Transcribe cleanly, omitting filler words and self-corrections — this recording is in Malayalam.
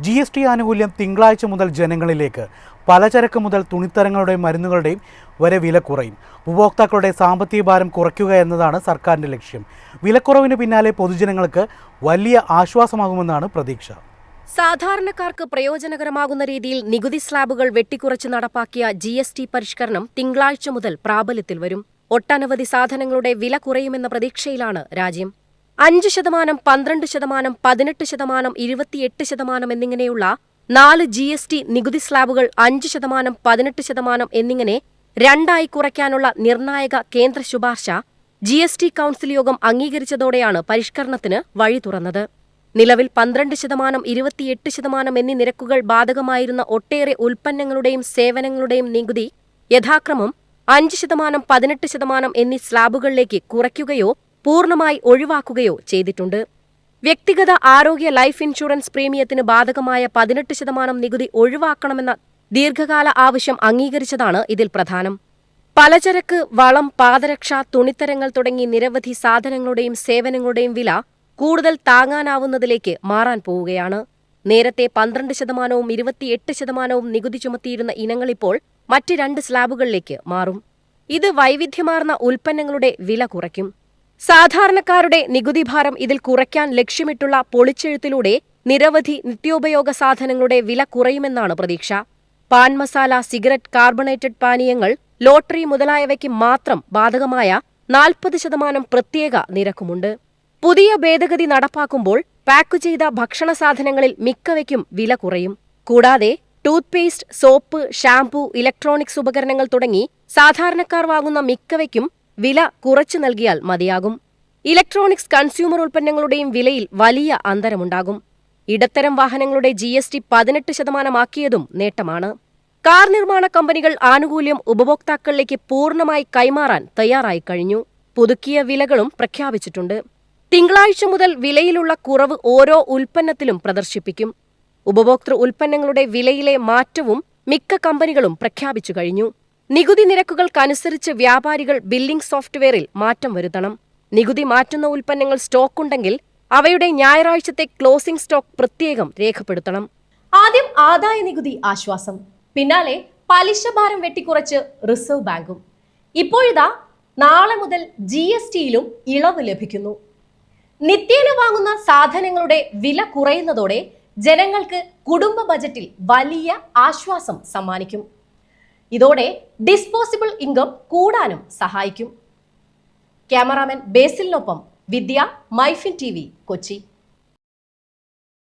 GST ആനുകൂല്യം തിങ്കളാഴ്ച മുതൽ ജനങ്ങളിലേക്ക്. പലചരക്ക് മുതൽ തുണിത്തരങ്ങളുടെയും മരുന്നുകളുടെയും വരെ വില കുറയും. ഉപഭോക്താക്കളുടെ സാമ്പത്തിക ഭാരം കുറയ്ക്കുക എന്നതാണ് സർക്കാരിന്റെ ലക്ഷ്യം. വിലക്കുറവിന് പിന്നാലെ പൊതുജനങ്ങൾക്ക് വലിയ ആശ്വാസമാകുമെന്നാണ് പ്രതീക്ഷ. സാധാരണക്കാർക്ക് പ്രയോജനകരമാകുന്ന രീതിയിൽ നികുതി സ്ലാബുകൾ വെട്ടിക്കുറച്ച് നടപ്പാക്കിയ GST പരിഷ്കരണം തിങ്കളാഴ്ച മുതൽ പ്രാബല്യത്തിൽ വരും. ഒട്ടനവധി സാധനങ്ങളുടെ വില കുറയുമെന്ന പ്രതീക്ഷയിലാണ് രാജ്യം. 5%, 12%, 18%, 28% എന്നിങ്ങനെയുള്ള 4 GST നികുതി സ്ലാബുകൾ 5%, 18% എന്നിങ്ങനെ രണ്ടായി കുറയ്ക്കാനുള്ള നിർണായക കേന്ദ്ര ശുപാർശ GST കൗൺസിൽ യോഗം അംഗീകരിച്ചതോടെയാണ് പരിഷ്കരണത്തിന് വഴി തുറന്നത്. നിലവിൽ 12%, 28% എന്നീ നിരക്കുകൾ ബാധകമായിരുന്ന ഒട്ടേറെ ഉൽപ്പന്നങ്ങളുടെയും സേവനങ്ങളുടെയും നികുതി യഥാക്രമം 5%, 18% എന്നീ സ്ലാബുകളിലേക്ക് കുറയ്ക്കുകയോ പൂർണ്ണമായി ഒഴിവാക്കുകയോ ചെയ്തിട്ടുണ്ട്. വ്യക്തിഗത ആരോഗ്യ ലൈഫ് ഇൻഷുറൻസ് പ്രീമിയത്തിന് ബാധകമായ 18% നികുതി ഒഴിവാക്കണമെന്ന ദീർഘകാല ആവശ്യം അംഗീകരിച്ചതാണ് ഇതിൽ പ്രധാനം. പലചരക്ക്, വളം, പാദരക്ഷ, തുണിത്തരങ്ങൾ തുടങ്ങി നിരവധി സാധനങ്ങളുടെയും സേവനങ്ങളുടെയും വില കൂടുതൽ താങ്ങാനാവുന്നതിലേക്ക് മാറാൻ പോവുകയാണ്. നേരത്തെ 12%, 28% നികുതി ചുമത്തിയിരുന്ന ഇനങ്ങളിപ്പോൾ മറ്റ് 2 സ്ലാബുകളിലേക്ക് മാറും. ഇത് വൈവിധ്യമാർന്ന ഉൽപ്പന്നങ്ങളുടെ വില കുറയ്ക്കും. സാധാരണക്കാരുടെ നികുതിഭാരം ഇതിൽ കുറയ്ക്കാൻ ലക്ഷ്യമിട്ടുള്ള പൊളിച്ചെഴുത്തിലൂടെ നിരവധി നിത്യോപയോഗ സാധനങ്ങളുടെ വില കുറയുമെന്നാണ് പ്രതീക്ഷ. പാൻ മസാല, സിഗരറ്റ്, കാർബണേറ്റഡ് പാനീയങ്ങൾ, ലോട്ടറി മുതലായവയ്ക്ക് മാത്രം ബാധകമായ 40% പ്രത്യേക നിരക്കുമുണ്ട്. പുതിയ ഭേദഗതി നടപ്പാക്കുമ്പോൾ പാക്കു ചെയ്ത ഭക്ഷണ സാധനങ്ങളിൽ മിക്കവയ്ക്കും വില കുറയും. കൂടാതെ tooth paste, soap, shampoo, electronics ഉപകരണങ്ങൾ തുടങ്ങി സാധാരണക്കാർ വാങ്ങുന്ന മിക്കവയ്ക്കും വില കുറച്ചു നൽകിയാൽ മതിയാകും. ഇലക്ട്രോണിക്സ്, കൺസ്യൂമർ ഉൽപ്പന്നങ്ങളുടെയും വിലയിൽ വലിയ അന്തരമുണ്ടാകും. ഇടത്തരം വാഹനങ്ങളുടെ GST 18% ആക്കിയതും നേട്ടമാണ്. കാർ നിർമ്മാണ കമ്പനികൾ ആനുകൂല്യം ഉപഭോക്താക്കളിലേക്ക് പൂർണ്ണമായി കൈമാറാൻ തയ്യാറായി കഴിഞ്ഞു. പുതുക്കിയ വിലകളും പ്രഖ്യാപിച്ചിട്ടുണ്ട്. തിങ്കളാഴ്ച മുതൽ വിലയിലുള്ള കുറവ് ഓരോ ഉൽപ്പന്നത്തിലും പ്രദർശിപ്പിക്കും. ഉപഭോക്തൃ ഉൽപ്പന്നങ്ങളുടെ വിലയിലെ മാറ്റവും മിക്ക കമ്പനികളും പ്രഖ്യാപിച്ചു കഴിഞ്ഞു. നികുതി നിരക്കുകൾക്കനുസരിച്ച് വ്യാപാരികൾ ബില്ലിംഗ് സോഫ്റ്റ്വെയറിൽ മാറ്റം വരുത്തണം. നികുതി മാറ്റുന്ന ഉൽപ്പന്നങ്ങൾ സ്റ്റോക്കുണ്ടെങ്കിൽ അവയുടെ ഞായറാഴ്ചത്തെ ക്ലോസിംഗ് സ്റ്റോക്ക് പ്രത്യേകം രേഖപ്പെടുത്തണം. ആദ്യം ആദായ നികുതി ആശ്വാസം, പിന്നാലെ പലിശ ഭാരം വെട്ടിക്കുറച്ച് റിസർവ് ബാങ്കും. ഇപ്പോഴിതാ നാളെ മുതൽ GSTയിലും ഇളവ് ലഭിക്കുന്നു. നിത്യേന വാങ്ങുന്ന സാധനങ്ങളുടെ വില കുറയുന്നതോടെ ജനങ്ങൾക്ക് കുടുംബ ബജറ്റിൽ വലിയ ആശ്വാസം സമ്മാനിക്കും. ഇതോടെ ഡിസ്പോസിബിൾ ഇൻകം കൂടാനും സഹായിക്കും. ക്യാമറാമാൻ ബേസിലിനൊപ്പം വിദ്യ, മൈഫിൻ TV, കൊച്ചി.